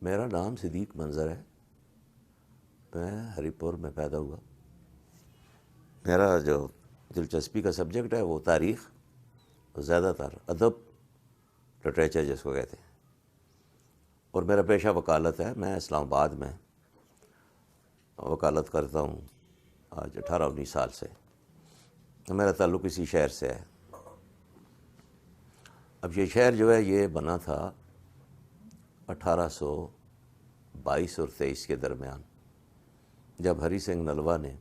میرا نام صدیق منظر ہے، میں ہری پور میں پیدا ہوا۔ میرا جو دلچسپی کا سبجیکٹ ہے وہ تاریخ، زیادہ تر ادب، لٹریچر جس کو کہتے ہیں، اور میرا پیشہ وکالت ہے۔ میں اسلام آباد میں وکالت کرتا ہوں آج 18-19 سال سے۔ میرا تعلق اسی شہر سے ہے۔ اب یہ شہر جو ہے یہ بنا تھا 1822 اور 23 کے درمیان، جب ہری سنگھ نلوا نے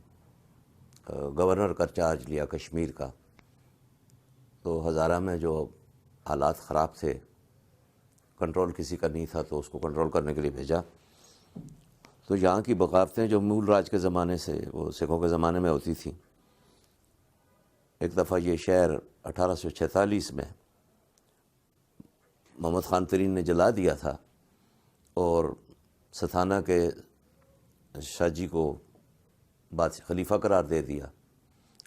گورنر کا چارج لیا کشمیر کا، تو ہزارہ میں جو حالات خراب تھے، کنٹرول کسی کا نہیں تھا، تو اس کو کنٹرول کرنے کے لیے بھیجا۔ تو یہاں کی بغاوتیں جو مول راج کے زمانے سے وہ سکھوں کے زمانے میں ہوتی تھیں، ایک دفعہ یہ شہر 1846 میں محمد خان ترین نے جلا دیا تھا اور ستھانہ کے شاہ جی کو خلیفہ قرار دے دیا،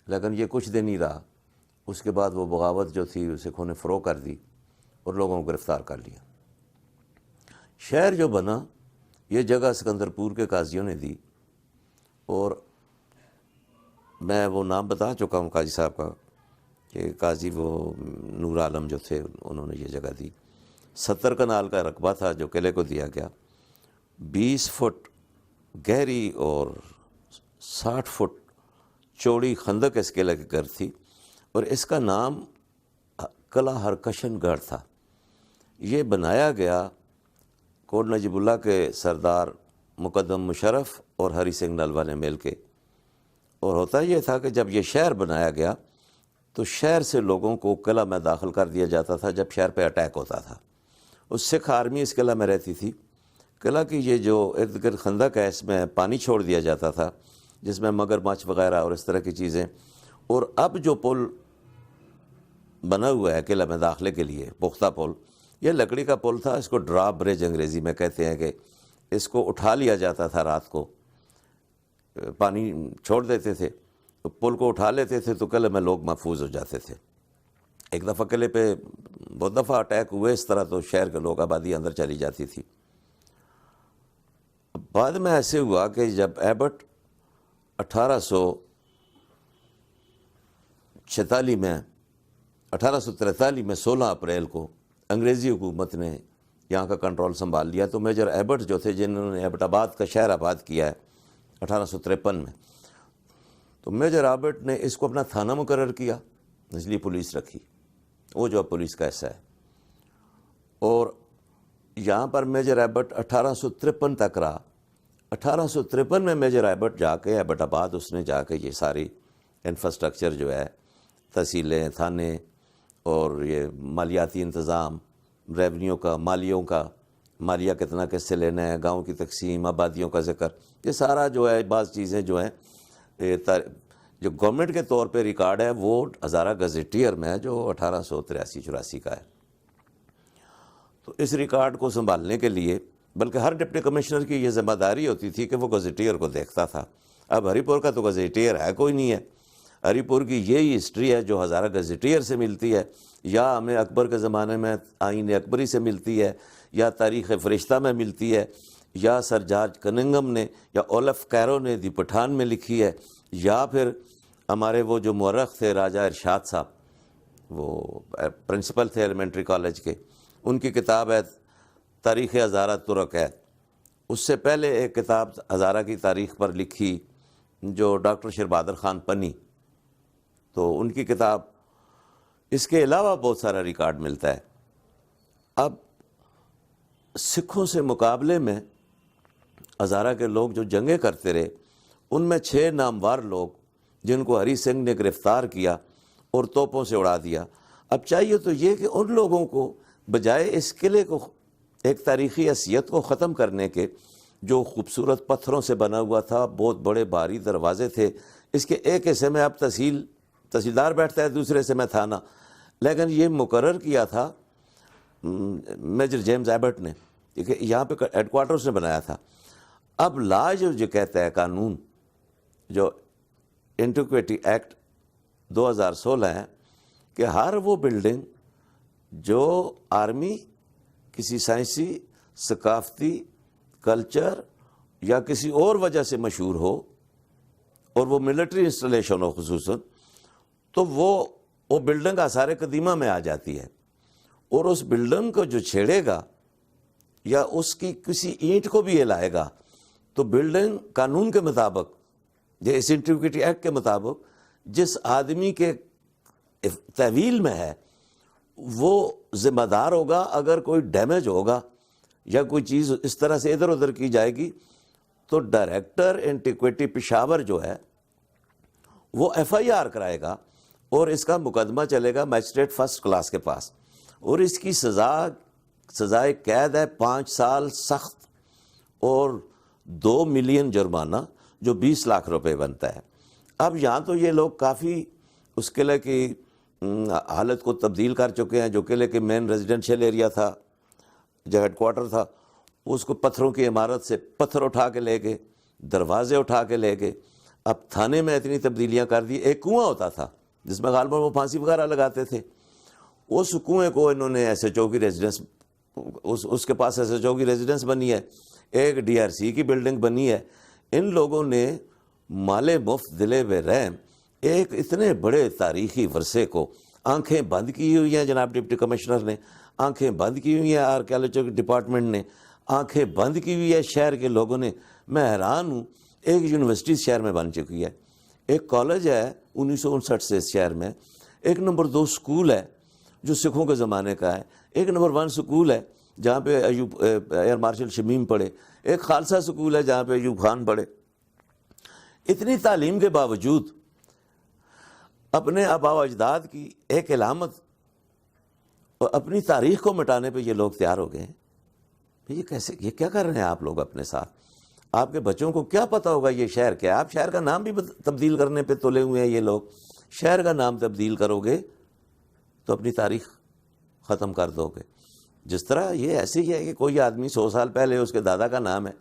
لیکن یہ کچھ دن ہی رہا۔ اس کے بعد وہ بغاوت جو تھی سکھوں نے فروغ کر دی اور لوگوں کو گرفتار کر لیا۔ شہر جو بنا، یہ جگہ سکندر پور کے قاضیوں نے دی، اور میں وہ نام بتا چکا ہوں قاضی صاحب کا کہ قاضی وہ نور عالم جو تھے، انہوں نے یہ جگہ دی۔ 70 کنال کا رقبہ تھا جو قلعے کو دیا گیا، 20 فٹ گہری اور 60 فٹ چوڑی خندق اس قلعے کی گرد تھی، اور اس کا نام قلعہ ہرکشن گڑھ تھا۔ یہ بنایا گیا کوٹ نجیب اللہ کے سردار مقدم مشرف اور ہری سنگھ نلوا نے مل کے، اور ہوتا یہ تھا کہ جب یہ شہر بنایا گیا تو شہر سے لوگوں کو قلعہ میں داخل کر دیا جاتا تھا جب شہر پہ اٹیک ہوتا تھا۔ اس سکھ آرمی اس قلعہ میں رہتی تھی۔ قلعہ کی یہ جو ارد گرد خندق ہے، اس میں پانی چھوڑ دیا جاتا تھا، جس میں مگر مچھ وغیرہ اور اس طرح کی چیزیں۔ اور اب جو پل بنا ہوا ہے قلعہ میں داخلے کے لیے، پختہ پل، یہ لکڑی کا پل تھا۔ اس کو ڈراپ برج انگریزی میں کہتے ہیں، کہ اس کو اٹھا لیا جاتا تھا رات کو، پانی چھوڑ دیتے تھے، پل کو اٹھا لیتے تھے تو قلعے میں لوگ محفوظ ہو جاتے تھے۔ ایک دفعہ قلعے پہ بہت دفعہ اٹیک ہوئے اس طرح، تو شہر کے لوگ آبادی اندر چلی جاتی تھی۔ بعد میں ایسے ہوا کہ جب ایبٹ 1843 میں 16 اپریل کو انگریزی حکومت نے یہاں کا کنٹرول سنبھال لیا، تو میجر ایبٹ جو تھے، جنہوں نے ایبٹ آباد کا شہر آباد کیا ہے 1853 میں، تو میجر ایبٹ نے اس کو اپنا تھانہ مقرر کیا، اس لیے پولیس رکھی، وہ جو پولیس کا حصہ ہے۔ اور یہاں پر میجر ایبٹ 1853 تک رہا۔ 1853 میں میجر ایبٹ جا کے ایبٹ آباد اس نے جا کے یہ ساری انفراسٹرکچر جو ہے، تحصیلیں، تھانے، اور یہ مالیاتی انتظام، ریونیو کا، مالیوں کا، مالیہ کتنا کس سے لینا ہے، گاؤں کی تقسیم، آبادیوں کا ذکر، یہ سارا جو ہے، بعض چیزیں جو ہیں جو گورنمنٹ کے طور پہ ریکارڈ ہے، وہ ہزارہ گزیٹیئر میں ہے جو 1883-84 کا ہے۔ تو اس ریکارڈ کو سنبھالنے کے لیے، بلکہ ہر ڈپٹی کمشنر کی یہ ذمہ داری ہوتی تھی کہ وہ گزیٹیئر کو دیکھتا تھا۔ اب ہری پور کا تو گزیٹیئر ہے کوئی نہیں ہے۔ ہری پور کی یہی ہسٹری ہے جو ہزارہ گزیٹیئر سے ملتی ہے، یا ہمیں اکبر کے زمانے میں آئین اکبری سے ملتی ہے، یا تاریخ فرشتہ میں ملتی ہے، یا سر جارج کننگم نے یا اولف کیرو نے دی پٹھان میں لکھی ہے، یا پھر ہمارے وہ جو مورخ تھے راجہ ارشاد صاحب، وہ پرنسپل تھے ایلیمنٹری کالج کے، ان کی کتاب ہے تاریخ ہزارہ ترک ہے۔ اس سے پہلے ایک کتاب ہزارہ کی تاریخ پر لکھی جو ڈاکٹر شیر بہادر خان پنی، تو ان کی کتاب۔ اس کے علاوہ بہت سارا ریکارڈ ملتا ہے۔ اب سکھوں سے مقابلے میں ہزارہ کے لوگ جو جنگیں کرتے رہے، ان میں 6 نامور لوگ جن کو ہری سنگھ نے گرفتار کیا اور توپوں سے اڑا دیا۔ اب چاہیے تو یہ کہ ان لوگوں کو بجائے اس قلعے کو، ایک تاریخی حیثیت کو ختم کرنے کے، جو خوبصورت پتھروں سے بنا ہوا تھا، بہت بڑے بھاری دروازے تھے، اس کے ایک حصے میں اب تحصیلدار بیٹھتا ہے، دوسرے حصے میں تھانہ، لیکن یہ مقرر کیا تھا میجر جیمز ایبٹ نے، کہ یہاں پہ ہیڈ کوارٹر اس نے بنایا تھا۔ اب لا جو کہتا ہے، قانون جو انٹیکویٹی ایکٹ 2016 ہے، کہ ہر وہ بلڈنگ جو آرمی کسی سائنسی، ثقافتی کلچر یا کسی اور وجہ سے مشہور ہو اور وہ ملٹری انسٹالیشن ہو خصوصاً، تو وہ بلڈنگ آثار قدیمہ میں آ جاتی ہے، اور اس بلڈنگ کو جو چھیڑے گا یا اس کی کسی اینٹ کو بھی ہلائے گا تو بلڈنگ قانون کے مطابق یا اس انٹیگریٹی ایکٹ کے مطابق جس آدمی کے تحویل میں ہے وہ ذمہ دار ہوگا۔ اگر کوئی ڈیمیج ہوگا یا کوئی چیز اس طرح سے ادھر ادھر کی جائے گی تو ڈائریکٹر اینٹیکویٹی پشاور جو ہے وہ ایف آئی آر کرائے گا اور اس کا مقدمہ چلے گا میجسٹریٹ فرسٹ کلاس کے پاس، اور اس کی سزائے قید ہے 5 سال سخت اور 2 ملین جرمانہ جو 20 لاکھ روپے بنتا ہے۔ اب یہاں تو یہ لوگ کافی اس قلعے کی حالت کو تبدیل کر چکے ہیں۔ جو قلعے کے مین ریزیڈنشیل ایریا تھا، جو ہیڈ کوارٹر تھا، اس کو پتھروں کی عمارت سے پتھر اٹھا کے لے گئے، دروازے اٹھا کے لے گئے۔ اب تھانے میں اتنی تبدیلیاں کر دی۔ ایک کنواں ہوتا تھا جس میں غالباً وہ پھانسی وغیرہ لگاتے تھے، اس کنویں کو انہوں نے ایس ایچ او کی ریزیڈنس، اس کے پاس ایس ایچ او کی ریزیڈنس بنی ہے، ایک ڈی آر سی کی بلڈنگ بنی ہے۔ ان لوگوں نے مال مفت دلے بے رحم ایک اتنے بڑے تاریخی ورثے کو آنکھیں بند کی ہوئی ہیں۔ جناب ڈپٹی کمشنر نے آنکھیں بند کی ہوئی ہیں، آرکیالوجی ڈپارٹمنٹ نے آنکھیں بند کی ہوئی ہے، شہر کے لوگوں نے۔ میں حیران ہوں، ایک یونیورسٹی شہر میں بن چکی ہے، ایک کالج ہے 1959 سے اس شہر میں، ایک نمبر 2 سکول ہے جو سکھوں کے زمانے کا ہے، ایک نمبر 1 سکول ہے جہاں پہ ایئر مارشل شمیم پڑھے، ایک خالصہ سکول ہے جہاں پہ ایوب خان پڑھے۔ اتنی تعلیم کے باوجود اپنے آباء و اجداد کی ایک علامت اور اپنی تاریخ کو مٹانے پہ یہ لوگ تیار ہو گئے ہیں۔ یہ کیا کر رہے ہیں آپ لوگ اپنے ساتھ؟ آپ کے بچوں کو کیا پتہ ہوگا یہ شہر کیا ہے؟ آپ شہر کا نام بھی تبدیل کرنے پہ تلے ہوئے ہیں یہ لوگ۔ شہر کا نام تبدیل کرو گے تو اپنی تاریخ ختم کر دو گے۔ جس طرح یہ ایسے ہی ہے کہ کوئی آدمی 100 سال پہلے اس کے دادا کا نام ہے،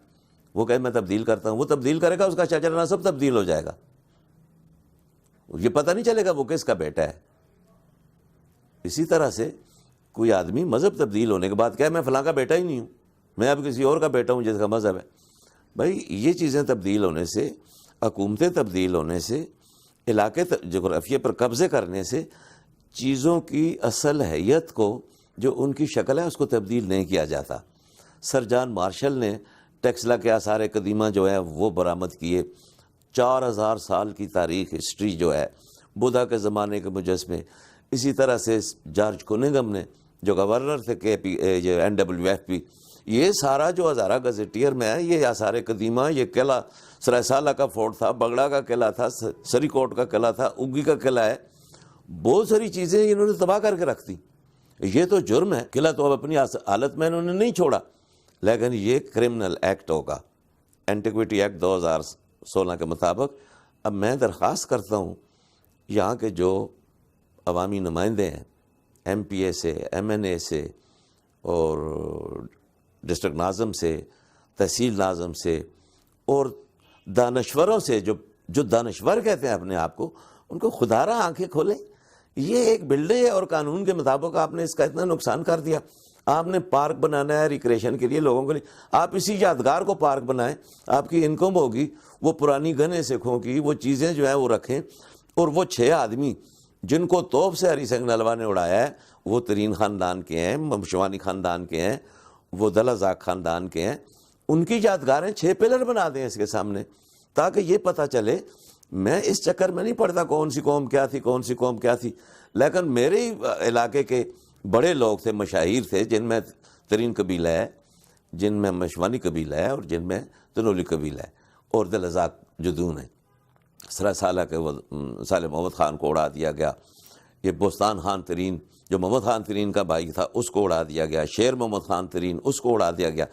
وہ کہے میں تبدیل کرتا ہوں، وہ تبدیل کرے گا، اس کا شجر نسب تبدیل ہو جائے گا، یہ پتہ نہیں چلے گا وہ کس کا بیٹا ہے۔ اسی طرح سے کوئی آدمی مذہب تبدیل ہونے کے بعد کہے میں فلاں کا بیٹا ہی نہیں ہوں، میں اب کسی اور کا بیٹا ہوں جس کا مذہب ہے۔ بھائی یہ چیزیں تبدیل ہونے سے، حکومتیں تبدیل ہونے سے، علاقے جغرافیے پر قبضے کرنے سے چیزوں کی اصل حیت کو جو ان کی شکل ہے اس کو تبدیل نہیں کیا جاتا۔ سر جان مارشل نے ٹیکسلا کے آثار قدیمہ جو ہے وہ برآمد کیے۔ 4000 سال کی تاریخ ہسٹری جو ہے، بدھا کے زمانے کے مجسمے۔ اسی طرح سے جارج کوننگم نے جو گورنر تھے یہ NWFP، یہ سارا جو ہزارہ گزیٹیئر میں ہے یہ آثار قدیمہ، یہ قلعہ سرائے سالہ کا فورٹ تھا، بگڑا کا قلعہ تھا، سری کوٹ کا قلعہ تھا، اگی کا قلعہ ہے، بہت ساری چیزیں انہوں نے تباہ کر کے رکھ دی۔ یہ تو جرم ہے۔ قلعہ تو اب اپنی حالت میں انہوں نے نہیں چھوڑا، لیکن یہ کرمنل ایکٹ ہوگا اینٹیکویٹی ایکٹ 2016 کے مطابق۔ اب میں درخواست کرتا ہوں یہاں کے جو عوامی نمائندے ہیں، MPA سے، MNA سے اور ڈسٹرکٹ ناظم سے، تحصیل ناظم سے اور دانشوروں سے، جو دانشور کہتے ہیں اپنے آپ کو، ان کو خدا را آنکھیں کھولیں۔ یہ ایک بلڈنگ ہے اور قانون کے مطابق آپ نے اس کا اتنا نقصان کر دیا۔ آپ نے پارک بنانا ہے ریکریشن کے لیے لوگوں کے لیے، آپ اسی یادگار کو پارک بنائیں، آپ کی انکم ہوگی، وہ پرانی گنیں سکھوں کی وہ چیزیں جو ہیں وہ رکھیں، اور وہ 6 آدمی جن کو توپ سے ہری سنگھ نلوا نے اڑایا ہے وہ ترین خاندان کے ہیں، ممشوانی خاندان کے ہیں، وہ دلازاک خاندان کے ہیں، ان کی یادگاریں 6 پلر بنا دیں اس کے سامنے، تاکہ یہ پتہ چلے۔ میں اس چکر میں نہیں پڑتا کون سی قوم کیا تھی، کون سی قوم کیا تھی، لیکن میرے علاقے کے بڑے لوگ تھے، مشاہیر تھے، جن میں ترین قبیلہ ہے، جن میں مشوانی قبیلہ ہے، اور جن میں تنولی قبیلہ ہے، اور دلازاک جدون ہیں۔ سرا سالہ کے سالم محمد خان کو اڑا دیا گیا، یہ بوستان خان ترین جو محمد خان ترین کا بھائی تھا اس کو اڑا دیا گیا، شیر محمد خان ترین اس کو اڑا دیا گیا۔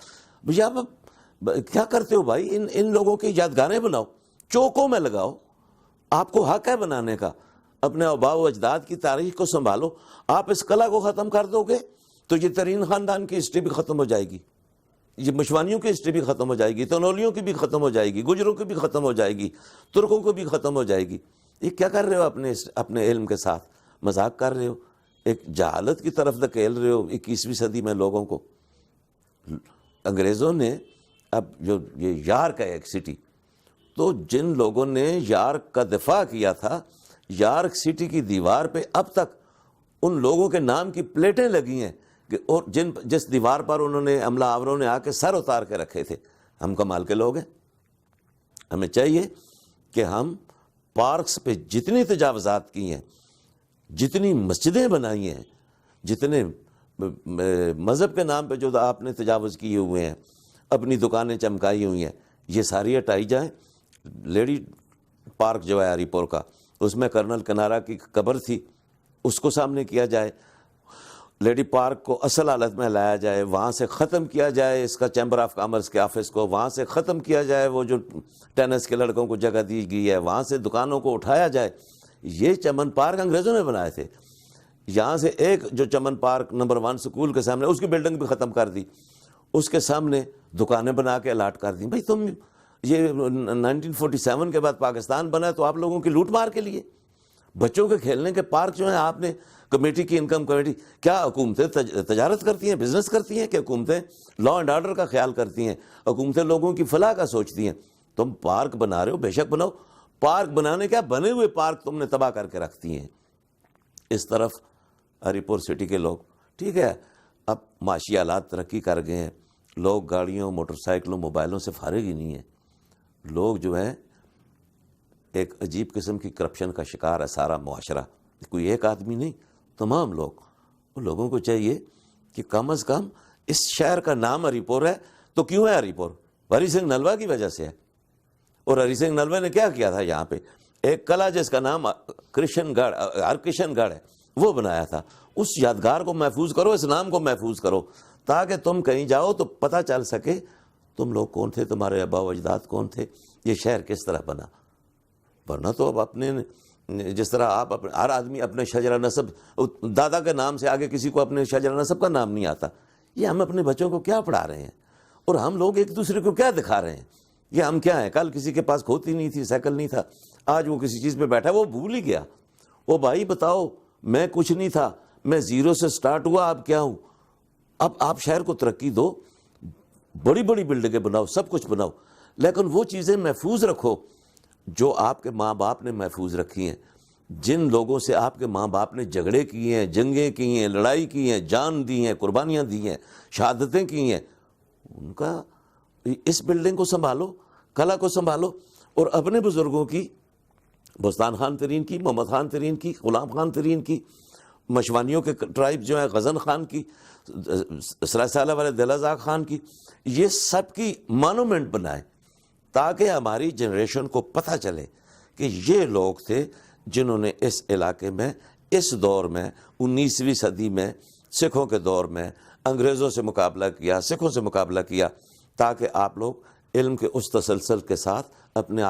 بھیا آپ کیا کرتے ہو بھائی؟ ان لوگوں کی یادگاریں بناؤ، چوکوں میں لگاؤ، آپ کو حق ہے بنانے کا، اپنے آباء و اجداد کی تاریخ کو سنبھالو۔ آپ اس قلعہ کو ختم کر دو گے تو یہ ترین خاندان کی ہسٹری بھی ختم ہو جائے گی، یہ مشوانیوں کی ہسٹری بھی ختم ہو جائے گی، تنولیوں کی بھی ختم ہو جائے گی، گجروں کی بھی ختم ہو جائے گی، ترکوں کو بھی ختم ہو جائے گی۔ یہ کیا کر رہے ہو؟ اپنے علم کے ساتھ مذاق کر رہے ہو، ایک جہالت کی طرف دھکیل رہے ہو 21ویں صدی میں لوگوں کو۔ انگریزوں نے اب جو یہ یارک ہے ایک سٹی، تو جن لوگوں نے یارک کا دفاع کیا تھا، یارک سٹی کی دیوار پہ اب تک ان لوگوں کے نام کی پلیٹیں لگی ہیں کہ اور جس دیوار پر انہوں نے حملہ آوروں نے آ کے سر اتار کے رکھے تھے۔ ہم کمال کے لوگ ہیں، ہمیں چاہیے کہ ہم پارکس پہ جتنی تجاوزات کی ہیں، جتنی مسجدیں بنائی ہیں، جتنے مذہب کے نام پہ جو آپ نے تجاوز کیے ہوئے ہیں، اپنی دکانیں چمکائی ہوئی ہیں، یہ ساری ہٹائی جائیں۔ لیڈی پارک جو ہے ہری پور کا، اس میں کرنل کنارا کی قبر تھی، اس کو سامنے کیا جائے۔ لیڈی پارک کو اصل حالت میں لایا جائے، وہاں سے ختم کیا جائے اس کا چیمبر آف کامرس کے آفس کو، وہاں سے ختم کیا جائے وہ جو ٹینس کے لڑکوں کو جگہ دی گئی ہے، وہاں سے دکانوں کو اٹھایا جائے۔ یہ چمن پارک انگریزوں نے بنائے تھے۔ یہاں سے ایک جو چمن پارک نمبر 1 سکول کے سامنے، اس کی بلڈنگ بھی ختم کر دی، اس کے سامنے دکانیں بنا کے الاٹ کر دیں۔ بھائی تم یہ 1947 کے بعد پاکستان بنا ہے تو آپ لوگوں کی لوٹ مار کے لیے بچوں کے کھیلنے کے پارک جو ہیں آپ نے کمیٹی کی انکم کمیٹی، کیا حکومتیں تجارت کرتی ہیں، بزنس کرتی ہیں کہ حکومتیں لا اینڈ آرڈر کا خیال کرتی ہیں، حکومتیں لوگوں کی فلاح کا سوچتی ہیں؟ تم پارک بنا رہے ہو، بے شک بناؤ، پارک بنانے کیا بنے ہوئے پارک تم نے تباہ کر کے رکھتی ہیں۔ اس طرف ہری پور سٹی کے لوگ، ٹھیک ہے اب معاشی حالات ترقی کر گئے ہیں، لوگ گاڑیوں موٹر سائیکلوں موبائلوں سے فارغ ہی نہیں ہیں، لوگ جو ہے ایک عجیب قسم کی کرپشن کا شکار ہے سارا معاشرہ، کوئی ایک آدمی نہیں، تمام لوگ۔ ان لوگوں کو چاہیے کہ کم از کم اس شہر کا نام ہری پور ہے تو کیوں ہے ہری پور؟ ہری سنگھ نلوا کی وجہ سے ہے۔ اور ہری سنگھ نلوا نے کیا کیا تھا؟ یہاں پہ ایک قلعہ جس کا نام کرشن گڑھ ہرکشن گڑھ ہے وہ بنایا تھا۔ اس یادگار کو محفوظ کرو، اس نام کو محفوظ کرو، تاکہ تم کہیں جاؤ تو پتہ چل سکے تم لوگ کون تھے، تمہارے آباء و اجداد کون تھے، یہ شہر کس طرح بنا۔ ورنہ تو اب اپنے جس طرح آپ ہر آدمی اپنے شجرہ نسب، دادا کے نام سے آگے کسی کو اپنے شجرہ نسب کا نام نہیں آتا۔ یہ ہم اپنے بچوں کو کیا پڑھا رہے ہیں؟ اور ہم لوگ ایک دوسرے کو کیا دکھا رہے ہیں؟ یہ ہم کیا ہیں؟ کل کسی کے پاس کھوتی نہیں تھی، سائیکل نہیں تھا، آج وہ کسی چیز پہ بیٹھا، وہ بھول ہی گیا۔ وہ بھائی بتاؤ، میں کچھ نہیں تھا، میں زیرو سے سٹارٹ ہوا، اب کیا ہوں؟ اب آپ شہر کو ترقی دو، بڑی بڑی بلڈنگیں بناؤ، سب کچھ بناؤ، لیکن وہ چیزیں محفوظ رکھو جو آپ کے ماں باپ نے محفوظ رکھی ہیں، جن لوگوں سے آپ کے ماں باپ نے جھگڑے کیے ہیں، جنگیں کی ہیں، لڑائی کی ہیں، جان دی ہیں، قربانیاں دی ہیں، شہادتیں کی ہیں، ان کا اس بلڈنگ کو سنبھالو، قلعہ کو سنبھالو۔ اور اپنے بزرگوں کی، بستان خان ترین کی، محمد خان ترین کی، غلام خان ترین کی، مشوانیوں کے ٹرائب جو ہیں، غزن خان کی، سرائے سالہ والے دلازاق خان کی، یہ سب کی مانومنٹ بنائے تاکہ ہماری جنریشن کو پتہ چلے کہ یہ لوگ تھے جنہوں نے اس علاقے میں اس دور میں 19ویں صدی میں سکھوں کے دور میں انگریزوں سے مقابلہ کیا، سکھوں سے مقابلہ کیا، تاکہ آپ لوگ علم کے اس تسلسل کے ساتھ اپنے آپ